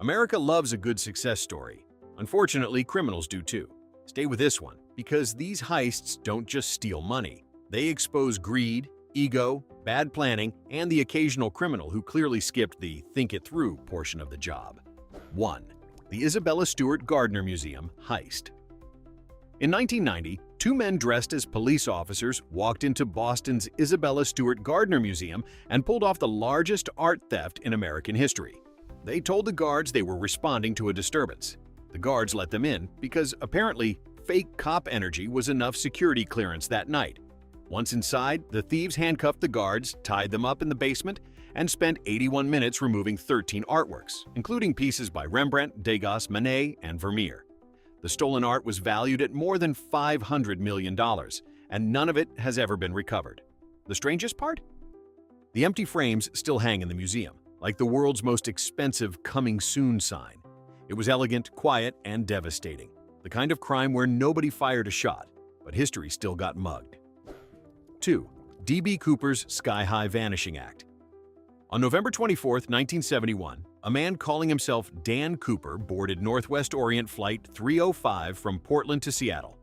America loves a good success story. Unfortunately, criminals do too. Stay with this one, because these heists don't just steal money. They expose greed, ego, bad planning, and the occasional criminal who clearly skipped the think it through portion of the job. 1. The Isabella Stewart Gardner Museum Heist. In 1990, two men dressed as police officers walked into Boston's Isabella Stewart Gardner Museum and pulled off the largest art theft in American history. They told the guards they were responding to a disturbance. The guards let them in because apparently fake cop energy was enough security clearance that night. Once inside, the thieves handcuffed the guards, tied them up in the basement, and spent 81 minutes removing 13 artworks, including pieces by Rembrandt, Degas, Manet, and Vermeer. The stolen art was valued at more than $500 million, and none of it has ever been recovered. The strangest part? The empty frames still hang in the museum, like the world's most expensive coming soon sign. It was elegant, quiet, and devastating. The kind of crime where nobody fired a shot, but history still got mugged. 2. D.B. Cooper's Sky-High Vanishing Act. On November 24, 1971, a man calling himself Dan Cooper boarded Northwest Orient Flight 305 from Portland to Seattle.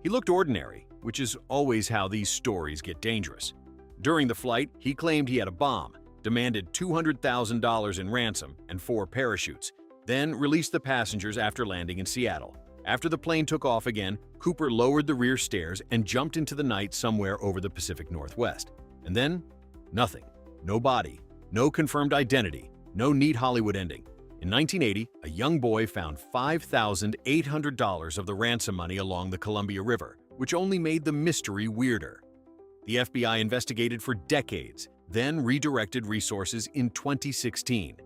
He looked ordinary, which is always how these stories get dangerous. During the flight, he claimed he had a bomb, demanded $200,000 in ransom and 4 parachutes, then released the passengers after landing in Seattle. After the plane took off again, Cooper lowered the rear stairs and jumped into the night somewhere over the Pacific Northwest. And then, nothing. No body, no confirmed identity, no neat Hollywood ending. In 1980, a young boy found $5,800 of the ransom money along the Columbia River, which only made the mystery weirder. The FBI investigated for decades, then redirected resources in 2016.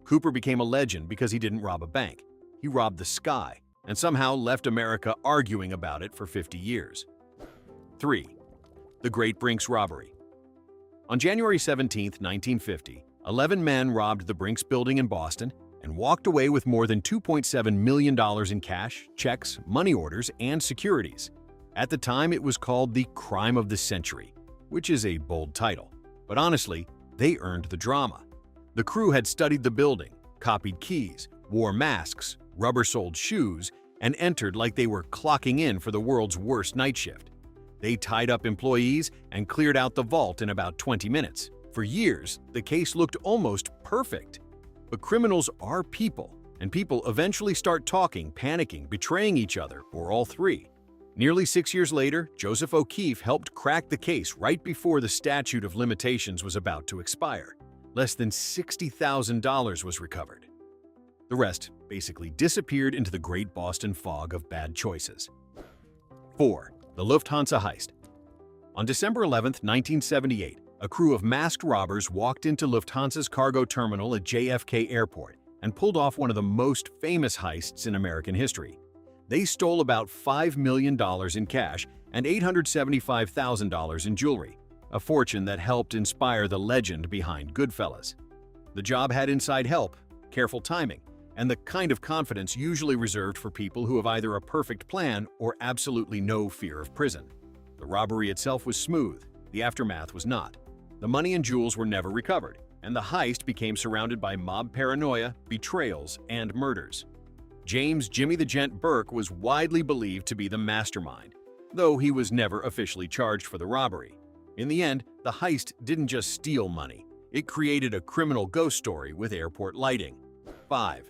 Cooper became a legend because he didn't rob a bank. He robbed the sky, and somehow left America arguing about it for 50 years. 3. The Great Brink's Robbery. On January 17, 1950, 11 men robbed the Brink's building in Boston and walked away with more than $2.7 million in cash, checks, money orders, and securities. At the time, it was called the Crime of the Century, which is a bold title. But honestly, they earned the drama. The crew had studied the building, copied keys, wore masks, rubber-soled shoes, and entered like they were clocking in for the world's worst night shift. They tied up employees and cleared out the vault in about 20 minutes. For years, the case looked almost perfect. But criminals are people, and people eventually start talking, panicking, betraying each other, or all three. Nearly 6 years later, Joseph O'Keefe helped crack the case right before the statute of limitations was about to expire. Less than $60,000 was recovered. The rest basically disappeared into the Great Boston Fog of bad choices. 4. The Lufthansa Heist. On December 11, 1978, a crew of masked robbers walked into Lufthansa's cargo terminal at JFK Airport and pulled off one of the most famous heists in American history. They stole about $5 million in cash and $875,000 in jewelry, a fortune that helped inspire the legend behind Goodfellas. The job had inside help, careful timing, and the kind of confidence usually reserved for people who have either a perfect plan or absolutely no fear of prison. The robbery itself was smooth, the aftermath was not. The money and jewels were never recovered, and the heist became surrounded by mob paranoia, betrayals, and murders. James "Jimmy the Gent" Burke was widely believed to be the mastermind, though he was never officially charged for the robbery. In the end, the heist didn't just steal money, it created a criminal ghost story with airport lighting. 5.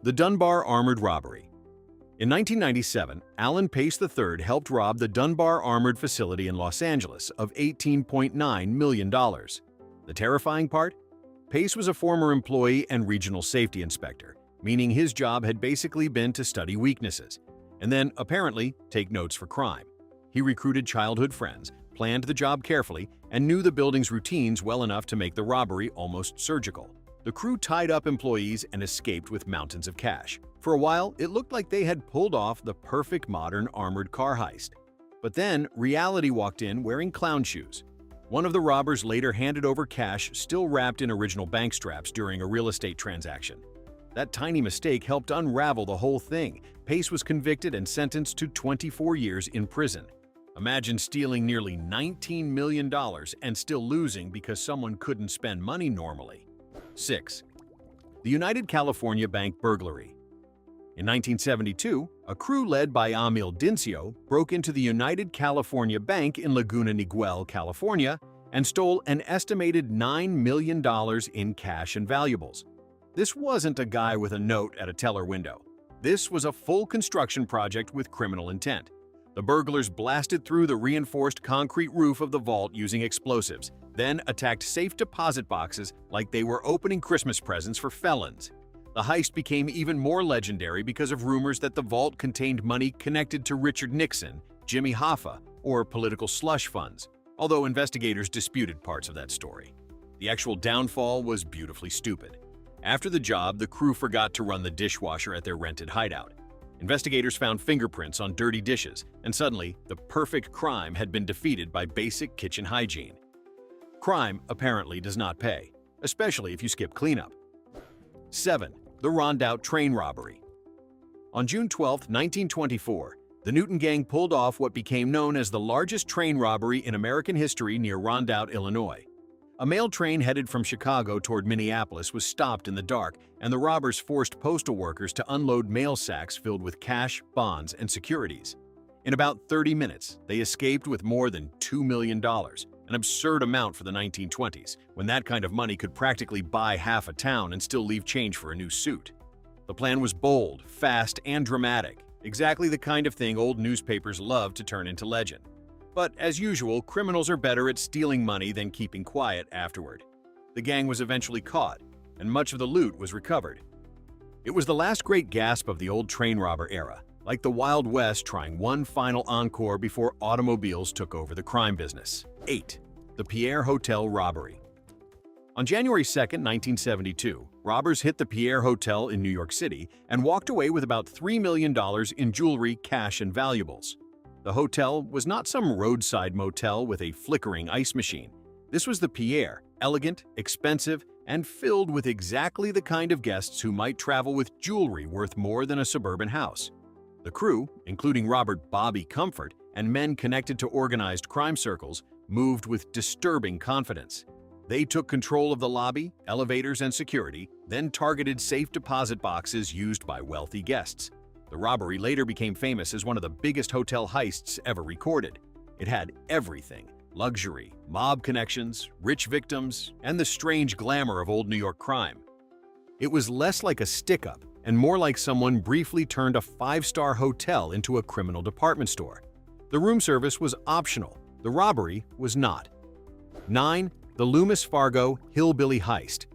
The Dunbar Armored Robbery. In 1997, Alan Pace III helped rob the Dunbar Armored Facility in Los Angeles of $18.9 million. The terrifying part? Pace was a former employee and regional safety inspector, meaning his job had basically been to study weaknesses, and then, apparently, take notes for crime. He recruited childhood friends, planned the job carefully, and knew the building's routines well enough to make the robbery almost surgical. The crew tied up employees and escaped with mountains of cash. For a while, it looked like they had pulled off the perfect modern armored car heist. But then, reality walked in wearing clown shoes. One of the robbers later handed over cash still wrapped in original bank straps during a real estate transaction. That tiny mistake helped unravel the whole thing. Pace was convicted and sentenced to 24 years in prison. Imagine stealing nearly $19 million and still losing because someone couldn't spend money normally. 6. the United California Bank burglary. In 1972, a crew led by Emil Dincio broke into the United California Bank in Laguna Niguel, California, and stole an estimated $9 million in cash and valuables. This wasn't a guy with a note at a teller window. This was a full construction project with criminal intent. The burglars blasted through the reinforced concrete roof of the vault using explosives, then attacked safe deposit boxes like they were opening Christmas presents for felons. The heist became even more legendary because of rumors that the vault contained money connected to Richard Nixon, Jimmy Hoffa, or political slush funds, although investigators disputed parts of that story. The actual downfall was beautifully stupid. After the job, the crew forgot to run the dishwasher at their rented hideout. Investigators found fingerprints on dirty dishes, and suddenly, the perfect crime had been defeated by basic kitchen hygiene. Crime apparently does not pay, especially if you skip cleanup. 7. The Rondout Train Robbery. On June 12, 1924, the Newton Gang pulled off what became known as the largest train robbery in American history near Rondout, Illinois. A mail train headed from Chicago toward Minneapolis was stopped in the dark, and the robbers forced postal workers to unload mail sacks filled with cash, bonds, and securities. In about 30 minutes, they escaped with more than $2 million, an absurd amount for the 1920s, when that kind of money could practically buy half a town and still leave change for a new suit. The plan was bold, fast, and dramatic, exactly the kind of thing old newspapers love to turn into legend. But as usual, criminals are better at stealing money than keeping quiet afterward. The gang was eventually caught, and much of the loot was recovered. It was the last great gasp of the old train robber era, like the Wild West trying one final encore before automobiles took over the crime business. 8. The Pierre Hotel Robbery. On January 2, 1972, robbers hit the Pierre Hotel in New York City and walked away with about $3 million in jewelry, cash, and valuables. The hotel was not some roadside motel with a flickering ice machine. This was the Pierre, elegant, expensive, and filled with exactly the kind of guests who might travel with jewelry worth more than a suburban house. The crew, including Robert "Bobby" Comfort and men connected to organized crime circles, moved with disturbing confidence. They took control of the lobby, elevators, and security, then targeted safe deposit boxes used by wealthy guests. The robbery later became famous as one of the biggest hotel heists ever recorded. It had everything: luxury, mob connections, rich victims, and the strange glamour of old New York crime. It was less like a stick-up and more like someone briefly turned a five-star hotel into a criminal department store. The room service was optional. The robbery was not. 9. The Loomis Fargo Hillbilly Heist.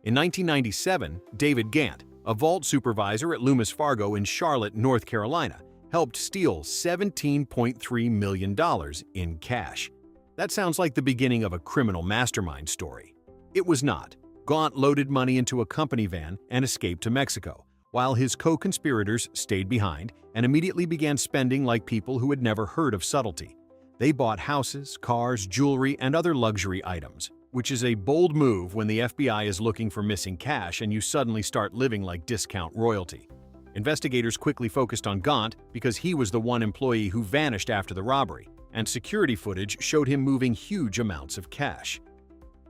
In 1997, David Gant, a vault supervisor at Loomis Fargo in Charlotte, North Carolina, helped steal $17.3 million in cash. That sounds like the beginning of a criminal mastermind story. It was not. Gant loaded money into a company van and escaped to Mexico, while his co-conspirators stayed behind and immediately began spending like people who had never heard of subtlety. They bought houses, cars, jewelry, and other luxury items, which is a bold move when the FBI is looking for missing cash and you suddenly start living like discount royalty. Investigators quickly focused on Gant because he was the one employee who vanished after the robbery, and security footage showed him moving huge amounts of cash.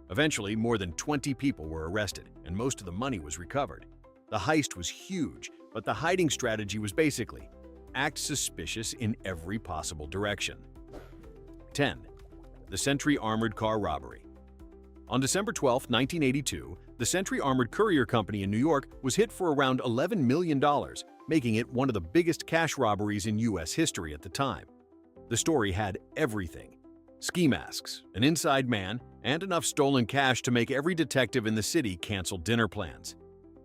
Eventually, more than 20 people were arrested, and most of the money was recovered. The heist was huge, but the hiding strategy was basically act suspicious in every possible direction. 10. The Sentry Armored Car Robbery. On December 12, 1982, the Sentry Armored Courier Company in New York was hit for around $11 million, making it one of the biggest cash robberies in U.S. history at the time. The story had everything: ski masks, an inside man, and enough stolen cash to make every detective in the city cancel dinner plans.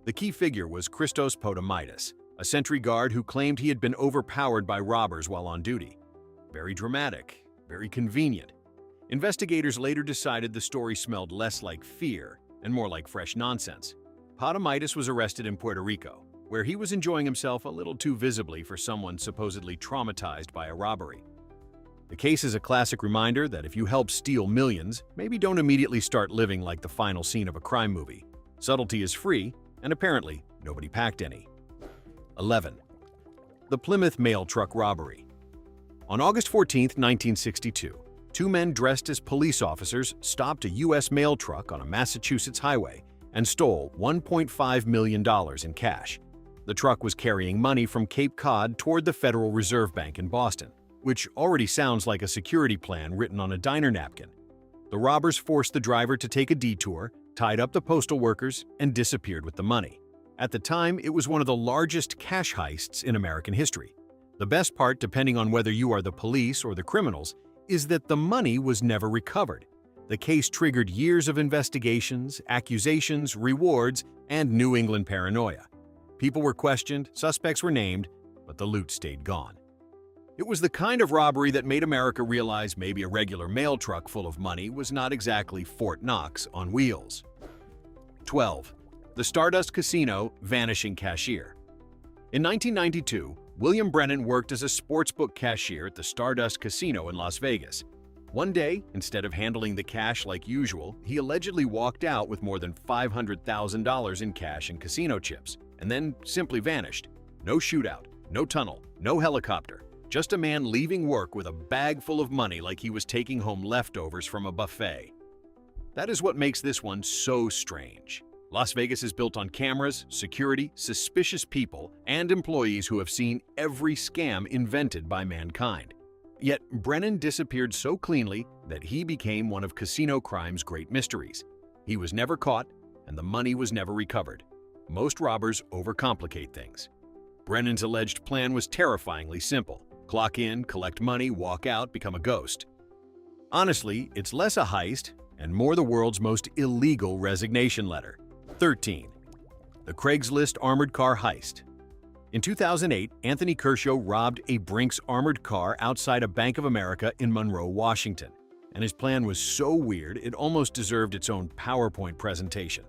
The key figure was Christos Potamidis, a sentry guard who claimed he had been overpowered by robbers while on duty. Very dramatic, very convenient. Investigators later decided the story smelled less like fear and more like fresh nonsense. Potamidis was arrested in Puerto Rico, where he was enjoying himself a little too visibly for someone supposedly traumatized by a robbery. The case is a classic reminder that if you help steal millions, maybe don't immediately start living like the final scene of a crime movie. Subtlety is free, and apparently nobody packed any. 11. The Plymouth Mail Truck Robbery. On August 14, 1962, two men dressed as police officers stopped a U.S. mail truck on a Massachusetts highway and stole $1.5 million in cash. The truck was carrying money from Cape Cod toward the Federal Reserve Bank in Boston, which already sounds like a security plan written on a diner napkin. The robbers forced the driver to take a detour, tied up the postal workers, and disappeared with the money. At the time, it was one of the largest cash heists in American history. The best part, depending on whether you are the police or the criminals, is that the money was never recovered. The case triggered years of investigations, accusations, rewards, and New England paranoia. People were questioned, suspects were named, but the loot stayed gone. It was the kind of robbery that made America realize maybe a regular mail truck full of money was not exactly Fort Knox on wheels. 12. The Stardust Casino Vanishing Cashier. In 1992, William Brennan worked as a sportsbook cashier at the Stardust Casino in Las Vegas. One day, instead of handling the cash like usual, he allegedly walked out with more than $500,000 in cash and casino chips, and then simply vanished. No shootout, no tunnel, no helicopter. Just a man leaving work with a bag full of money like he was taking home leftovers from a buffet. That is what makes this one so strange. Las Vegas is built on cameras, security, suspicious people, and employees who have seen every scam invented by mankind. Yet Brennan disappeared so cleanly that he became one of casino crime's great mysteries. He was never caught, and the money was never recovered. Most robbers overcomplicate things. Brennan's alleged plan was terrifyingly simple. Clock in, collect money, walk out, become a ghost. Honestly, it's less a heist and more the world's most illegal resignation letter. 13. The Craigslist Armored Car Heist. In 2008, Anthony Kershaw robbed a Brink's armored car outside a Bank of America in Monroe, Washington, and his plan was so weird it almost deserved its own PowerPoint presentation.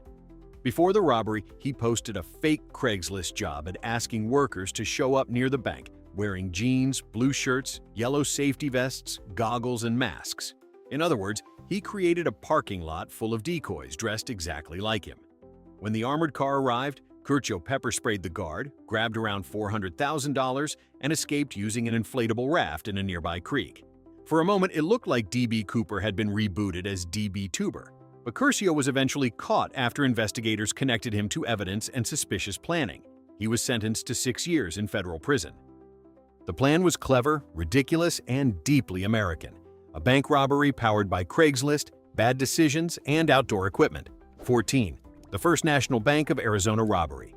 Before the robbery, he posted a fake Craigslist job ad asking workers to show up near the bank, wearing jeans, blue shirts, yellow safety vests, goggles, and masks. In other words, he created a parking lot full of decoys dressed exactly like him. When the armored car arrived, Kershaw pepper-sprayed the guard, grabbed around $400,000, and escaped using an inflatable raft in a nearby creek. For a moment, it looked like D.B. Cooper had been rebooted as D.B. Tuber, but Kershaw was eventually caught after investigators connected him to evidence and suspicious planning. He was sentenced to 6 years in federal prison. The plan was clever, ridiculous, and deeply American. A bank robbery powered by Craigslist, bad decisions, and outdoor equipment. 14. The First National Bank of Arizona robbery.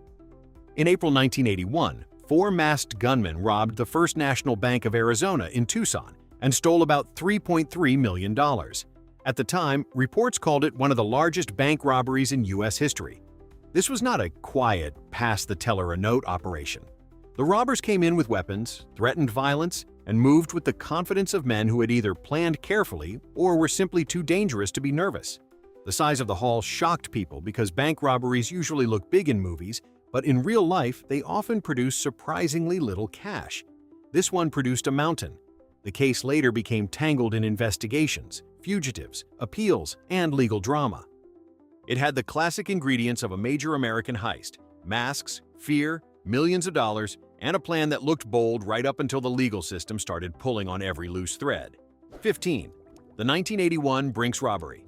In April 1981, 4 masked gunmen robbed the First National Bank of Arizona in Tucson and stole about $3.3 million. At the time, reports called it one of the largest bank robberies in U.S. history. This was not a quiet, pass-the-teller-a-note operation. The robbers came in with weapons, threatened violence, and moved with the confidence of men who had either planned carefully or were simply too dangerous to be nervous. The size of the haul shocked people because bank robberies usually look big in movies, but in real life, they often produce surprisingly little cash. This one produced a mountain. The case later became tangled in investigations, fugitives, appeals, and legal drama. It had the classic ingredients of a major American heist: masks, fear, millions of dollars, and a plan that looked bold right up until the legal system started pulling on every loose thread. 15. The 1981 Brink's robbery.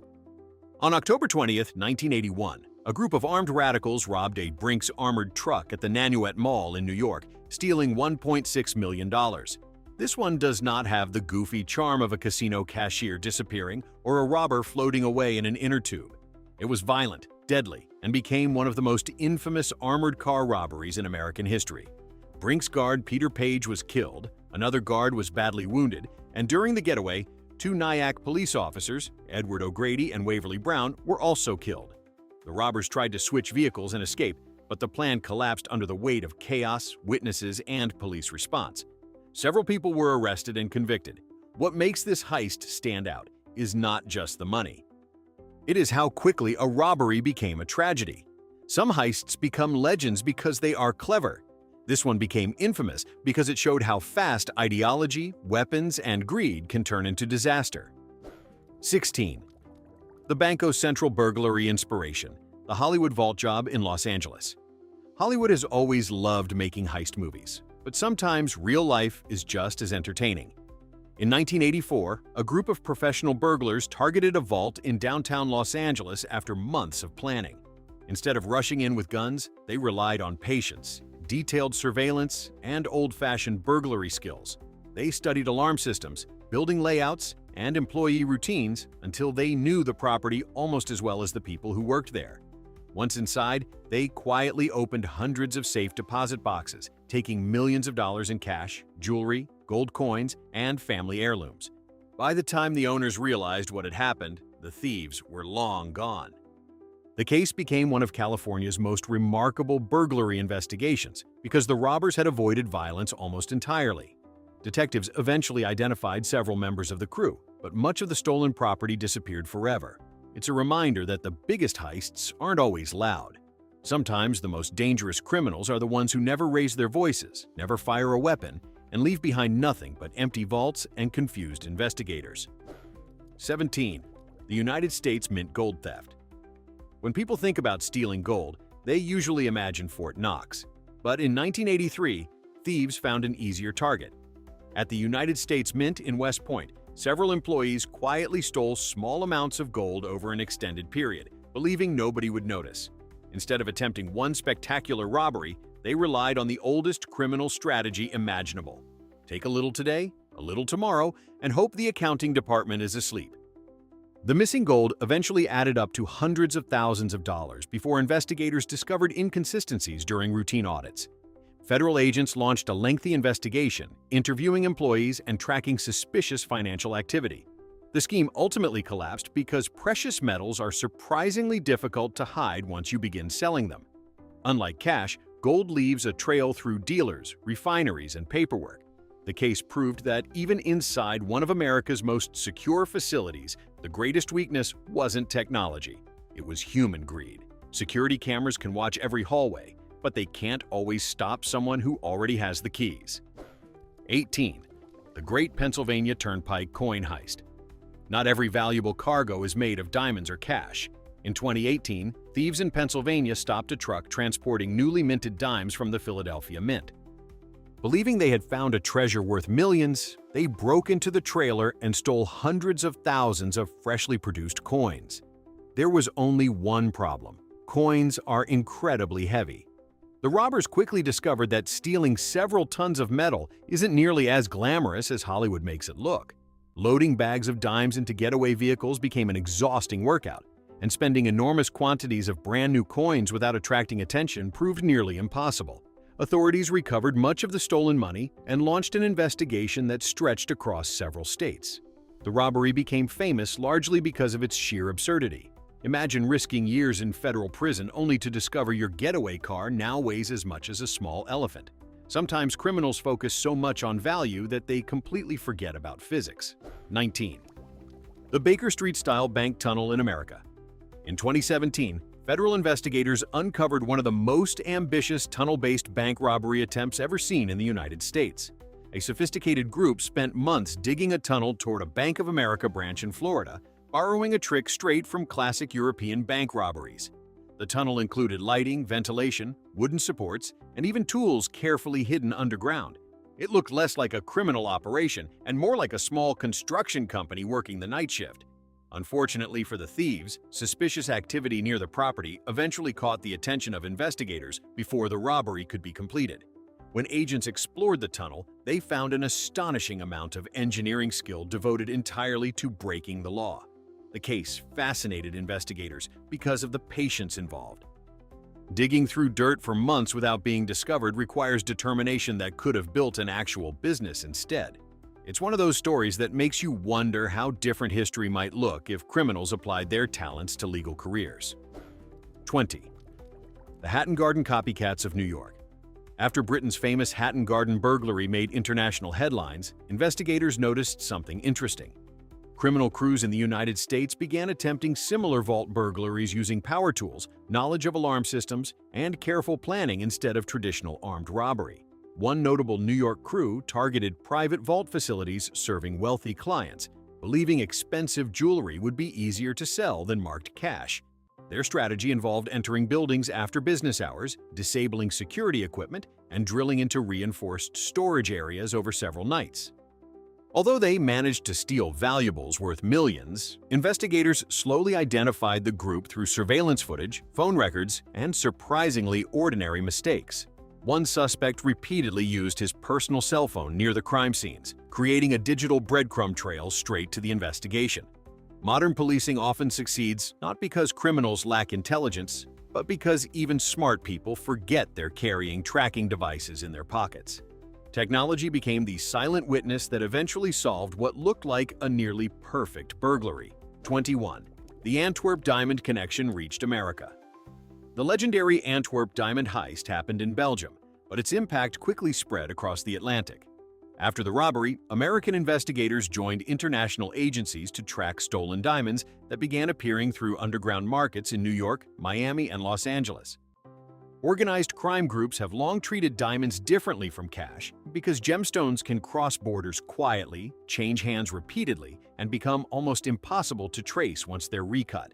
On October 20, 1981, a group of armed radicals robbed a Brink's armored truck at the Nanuet Mall in New York, stealing $1.6 million. This one does not have the goofy charm of a casino cashier disappearing or a robber floating away in an inner tube. It was violent, deadly, and became one of the most infamous armored car robberies in American history. Brink's guard Peter Page was killed, another guard was badly wounded, and during the getaway, 2 Nyack police officers, Edward O'Grady and Waverly Brown, were also killed. The robbers tried to switch vehicles and escape, but the plan collapsed under the weight of chaos, witnesses, and police response. Several people were arrested and convicted. What makes this heist stand out is not just the money. It is how quickly a robbery became a tragedy. Some heists become legends because they are clever. This one became infamous because it showed how fast ideology, weapons, and greed can turn into disaster. 16. The Banco Central burglary inspiration, the Hollywood vault job in Los Angeles. Hollywood has always loved making heist movies, but sometimes real life is just as entertaining. In 1984, a group of professional burglars targeted a vault in downtown Los Angeles after months of planning. Instead of rushing in with guns, they relied on patience, detailed surveillance, and old-fashioned burglary skills. They studied alarm systems, building layouts, and employee routines until they knew the property almost as well as the people who worked there. Once inside, they quietly opened hundreds of safe deposit boxes, taking millions of dollars in cash, jewelry, gold coins, and family heirlooms. By the time the owners realized what had happened, the thieves were long gone. The case became one of California's most remarkable burglary investigations because the robbers had avoided violence almost entirely. Detectives eventually identified several members of the crew, but much of the stolen property disappeared forever. It's a reminder that the biggest heists aren't always loud. Sometimes the most dangerous criminals are the ones who never raise their voices, never fire a weapon, and leave behind nothing but empty vaults and confused investigators. 17. The United States Mint gold theft. When people think about stealing gold, they usually imagine Fort Knox. But in 1983, thieves found an easier target. At the United States Mint in West Point, several employees quietly stole small amounts of gold over an extended period, believing nobody would notice. Instead of attempting one spectacular robbery, they relied on the oldest criminal strategy imaginable. Take a little today, a little tomorrow, and hope the accounting department is asleep. The missing gold eventually added up to hundreds of thousands of dollars before investigators discovered inconsistencies during routine audits. Federal agents launched a lengthy investigation, interviewing employees and tracking suspicious financial activity. The scheme ultimately collapsed because precious metals are surprisingly difficult to hide once you begin selling them. Unlike cash, gold leaves a trail through dealers, refineries, and paperwork. The case proved that even inside one of America's most secure facilities, the greatest weakness wasn't technology. It was human greed. Security cameras can watch every hallway, but they can't always stop someone who already has the keys. 18. The Great Pennsylvania Turnpike Coin Heist. Not every valuable cargo is made of diamonds or cash. In 2018, thieves in Pennsylvania stopped a truck transporting newly minted dimes from the Philadelphia Mint. Believing they had found a treasure worth millions, they broke into the trailer and stole hundreds of thousands of freshly produced coins. There was only one problem: coins are incredibly heavy. The robbers quickly discovered that stealing several tons of metal isn't nearly as glamorous as Hollywood makes it look. Loading bags of dimes into getaway vehicles became an exhausting workout, and spending enormous quantities of brand new coins without attracting attention proved nearly impossible. Authorities recovered much of the stolen money and launched an investigation that stretched across several states. The robbery became famous largely because of its sheer absurdity. Imagine risking years in federal prison only to discover your getaway car now weighs as much as a small elephant. Sometimes criminals focus so much on value that they completely forget about physics. 19. The Baker Street-style bank tunnel in America. In 2017, federal investigators uncovered one of the most ambitious tunnel-based bank robbery attempts ever seen in the United States. A sophisticated group spent months digging a tunnel toward a Bank of America branch in Florida, borrowing a trick straight from classic European bank robberies. The tunnel included lighting, ventilation, wooden supports, and even tools carefully hidden underground. It looked less like a criminal operation and more like a small construction company working the night shift. Unfortunately for the thieves, suspicious activity near the property eventually caught the attention of investigators before the robbery could be completed. When agents explored the tunnel, they found an astonishing amount of engineering skill devoted entirely to breaking the law. The case fascinated investigators because of the patience involved. Digging through dirt for months without being discovered requires determination that could have built an actual business instead. It's one of those stories that makes you wonder how different history might look if criminals applied their talents to legal careers. 20. The Hatton Garden Copycats of New York. After Britain's famous Hatton Garden burglary made international headlines, investigators noticed something interesting. Criminal crews in the United States began attempting similar vault burglaries using power tools, knowledge of alarm systems, and careful planning instead of traditional armed robbery. One notable New York crew targeted private vault facilities serving wealthy clients, believing expensive jewelry would be easier to sell than marked cash. Their strategy involved entering buildings after business hours, disabling security equipment, and drilling into reinforced storage areas over several nights. Although they managed to steal valuables worth millions, investigators slowly identified the group through surveillance footage, phone records, and surprisingly ordinary mistakes. One suspect repeatedly used his personal cell phone near the crime scenes, creating a digital breadcrumb trail straight to the investigation. Modern policing often succeeds not because criminals lack intelligence, but because even smart people forget they're carrying tracking devices in their pockets. Technology became the silent witness that eventually solved what looked like a nearly perfect burglary. 21. The Antwerp Diamond Connection reached America. The legendary Antwerp Diamond Heist happened in Belgium, but its impact quickly spread across the Atlantic. After the robbery, American investigators joined international agencies to track stolen diamonds that began appearing through underground markets in New York, Miami, and Los Angeles. Organized crime groups have long treated diamonds differently from cash because gemstones can cross borders quietly, change hands repeatedly, and become almost impossible to trace once they're recut.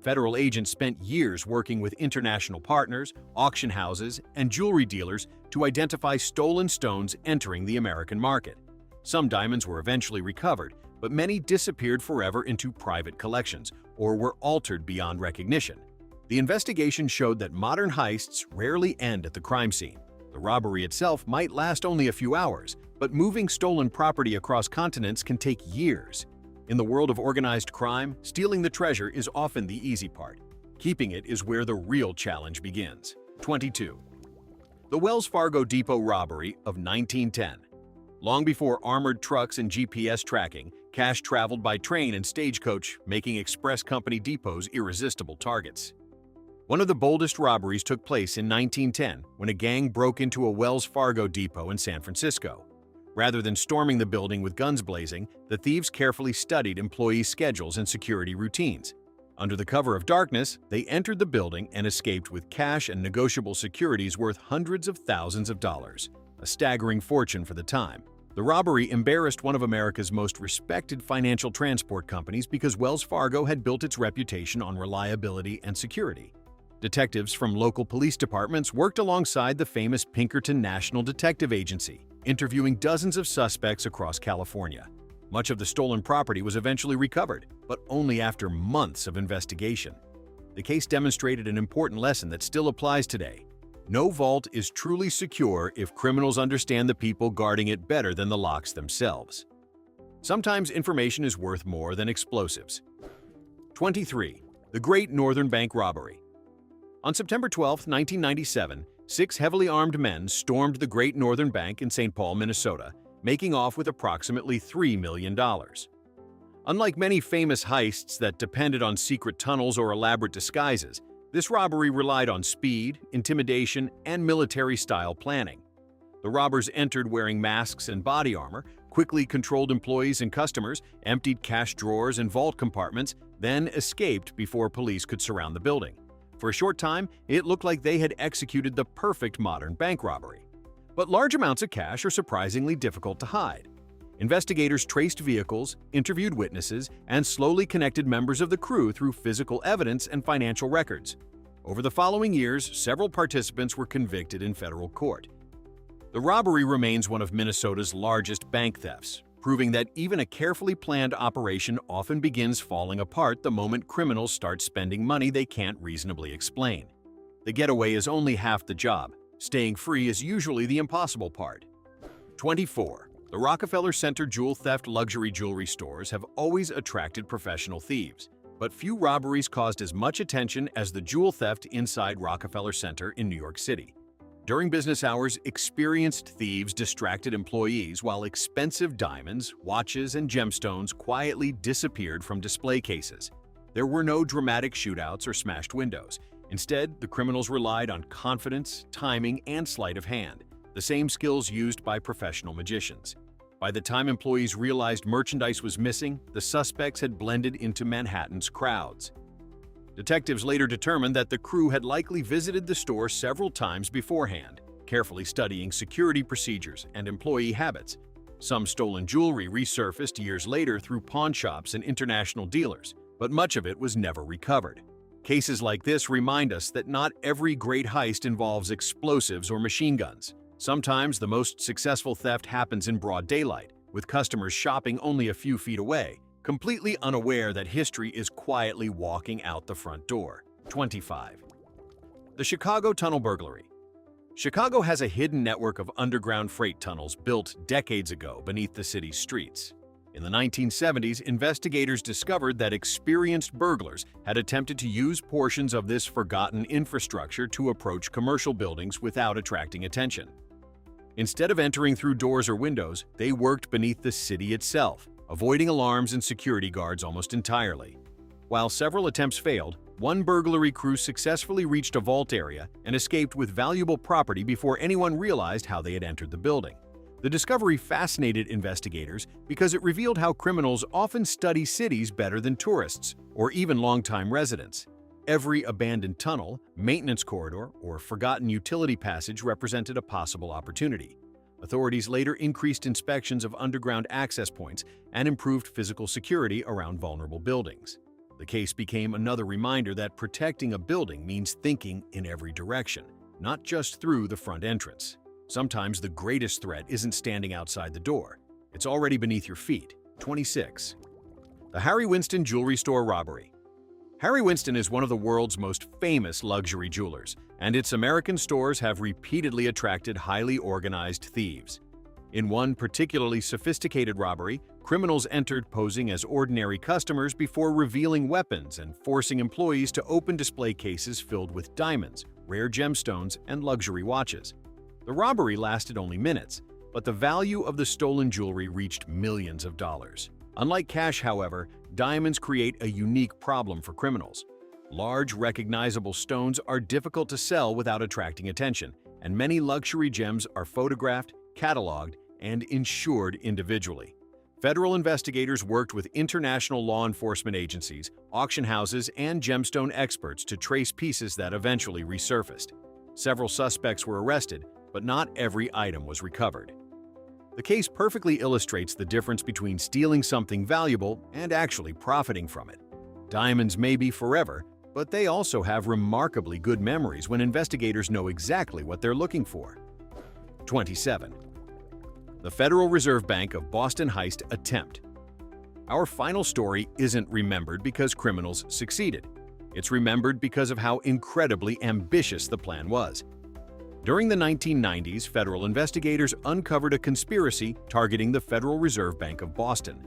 Federal agents spent years working with international partners, auction houses, and jewelry dealers to identify stolen stones entering the American market. Some diamonds were eventually recovered, but many disappeared forever into private collections or were altered beyond recognition. The investigation showed that modern heists rarely end at the crime scene. The robbery itself might last only a few hours, but moving stolen property across continents can take years. In the world of organized crime, stealing the treasure is often the easy part. Keeping it is where the real challenge begins. 22. The Wells Fargo Depot robbery of 1910. Long before armored trucks and GPS tracking, cash traveled by train and stagecoach, making express company depots irresistible targets. One of the boldest robberies took place in 1910 when a gang broke into a Wells Fargo depot in San Francisco. Rather than storming the building with guns blazing, the thieves carefully studied employee schedules and security routines. Under the cover of darkness, they entered the building and escaped with cash and negotiable securities worth hundreds of thousands of dollars, a staggering fortune for the time. The robbery embarrassed one of America's most respected financial transport companies because Wells Fargo had built its reputation on reliability and security. Detectives from local police departments worked alongside the famous Pinkerton National Detective Agency, interviewing dozens of suspects across California. Much of the stolen property was eventually recovered, but only after months of investigation. The case demonstrated an important lesson that still applies today. No vault is truly secure if criminals understand the people guarding it better than the locks themselves. Sometimes information is worth more than explosives. 23. The Great Northern Bank Robbery. On September 12, 1997, 6 heavily armed men stormed the Great Northern Bank in St. Paul, Minnesota, making off with approximately $3 million. Unlike many famous heists that depended on secret tunnels or elaborate disguises, this robbery relied on speed, intimidation, and military-style planning. The robbers entered wearing masks and body armor, quickly controlled employees and customers, emptied cash drawers and vault compartments, then escaped before police could surround the building. For a short time, it looked like they had executed the perfect modern bank robbery. But large amounts of cash are surprisingly difficult to hide. Investigators traced vehicles, interviewed witnesses, and slowly connected members of the crew through physical evidence and financial records. Over the following years, several participants were convicted in federal court. The robbery remains one of Minnesota's largest bank thefts, proving that even a carefully planned operation often begins falling apart the moment criminals start spending money they can't reasonably explain. The getaway is only half the job. Staying free is usually the impossible part. 24. The Rockefeller Center jewel theft. Luxury jewelry stores have always attracted professional thieves, but few robberies caused as much attention as the jewel theft inside Rockefeller Center in New York City. During business hours, experienced thieves distracted employees while expensive diamonds, watches, and gemstones quietly disappeared from display cases. There were no dramatic shootouts or smashed windows. Instead, the criminals relied on confidence, timing, and sleight of hand, the same skills used by professional magicians. By the time employees realized merchandise was missing, the suspects had blended into Manhattan's crowds. Detectives later determined that the crew had likely visited the store several times beforehand, carefully studying security procedures and employee habits. Some stolen jewelry resurfaced years later through pawn shops and international dealers, but much of it was never recovered. Cases like this remind us that not every great heist involves explosives or machine guns. Sometimes the most successful theft happens in broad daylight, with customers shopping only a few feet away, completely unaware that history is quietly walking out the front door. 25. The Chicago Tunnel Burglary. Chicago has a hidden network of underground freight tunnels built decades ago beneath the city's streets. In the 1970s, investigators discovered that experienced burglars had attempted to use portions of this forgotten infrastructure to approach commercial buildings without attracting attention. Instead of entering through doors or windows, they worked beneath the city itself, avoiding alarms and security guards almost entirely. While several attempts failed, one burglary crew successfully reached a vault area and escaped with valuable property before anyone realized how they had entered the building. The discovery fascinated investigators because it revealed how criminals often study cities better than tourists or even longtime residents. Every abandoned tunnel, maintenance corridor, or forgotten utility passage represented a possible opportunity. Authorities later increased inspections of underground access points and improved physical security around vulnerable buildings. The case became another reminder that protecting a building means thinking in every direction, not just through the front entrance. Sometimes the greatest threat isn't standing outside the door. It's already beneath your feet. 26. The Harry Winston Jewelry Store Robbery. Harry Winston is one of the world's most famous luxury jewelers, and its American stores have repeatedly attracted highly organized thieves. In one particularly sophisticated robbery, criminals entered posing as ordinary customers before revealing weapons and forcing employees to open display cases filled with diamonds, rare gemstones, and luxury watches. The robbery lasted only minutes, but the value of the stolen jewelry reached millions of dollars. Unlike cash, however, diamonds create a unique problem for criminals. Large, recognizable stones are difficult to sell without attracting attention, and many luxury gems are photographed, cataloged, and insured individually. Federal investigators worked with international law enforcement agencies, auction houses, and gemstone experts to trace pieces that eventually resurfaced. Several suspects were arrested, but not every item was recovered. The case perfectly illustrates the difference between stealing something valuable and actually profiting from it. Diamonds may be forever, but they also have remarkably good memories when investigators know exactly what they're looking for. 27. The Federal Reserve Bank of Boston Heist Attempt. Our final story isn't remembered because criminals succeeded. It's remembered because of how incredibly ambitious the plan was. During the 1990s, federal investigators uncovered a conspiracy targeting the Federal Reserve Bank of Boston.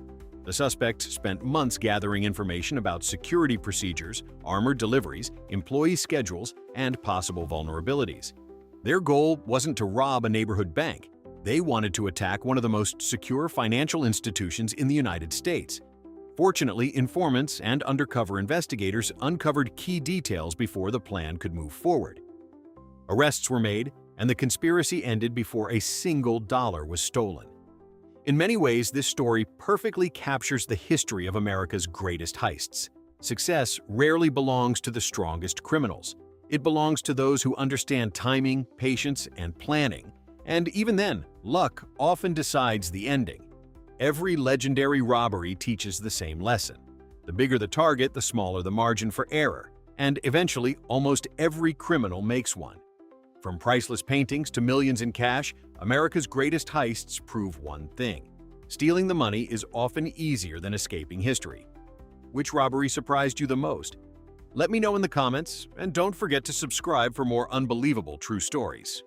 The suspects spent months gathering information about security procedures, armored deliveries, employee schedules, and possible vulnerabilities. Their goal wasn't to rob a neighborhood bank. They wanted to attack one of the most secure financial institutions in the United States. Fortunately, informants and undercover investigators uncovered key details before the plan could move forward. Arrests were made, and the conspiracy ended before a single dollar was stolen. In many ways, this story perfectly captures the history of America's greatest heists. Success rarely belongs to the strongest criminals. It belongs to those who understand timing, patience, and planning. And even then, luck often decides the ending. Every legendary robbery teaches the same lesson. The bigger the target, the smaller the margin for error. And eventually, almost every criminal makes one. From priceless paintings to millions in cash, America's greatest heists prove one thing: stealing the money is often easier than escaping history. Which robbery surprised you the most? Let me know in the comments, and don't forget to subscribe for more unbelievable true stories.